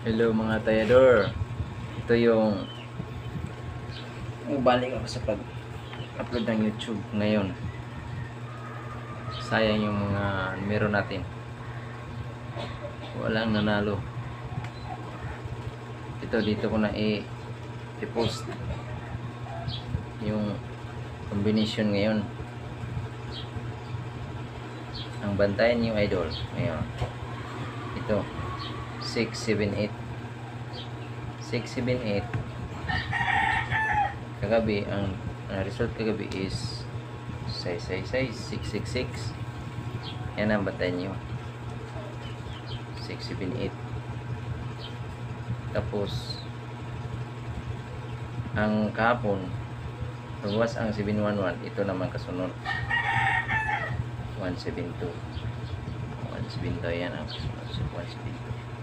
Hello mga tayador. Ito yung balik ako sa pag-upload ng YouTube ngayon. Sayang yung mga numero natin. Walang nanalo. Dito ko na i-post yung combination ngayon. Ang bantayan yung idol ngayon. Ito 678 kagabi ang result kagabi is 666. Yan ang bantayan nyo, 678. Tapos ang kahapon luwas ang 711. Ito naman kasunod 172. Yan ang kasunod, 172.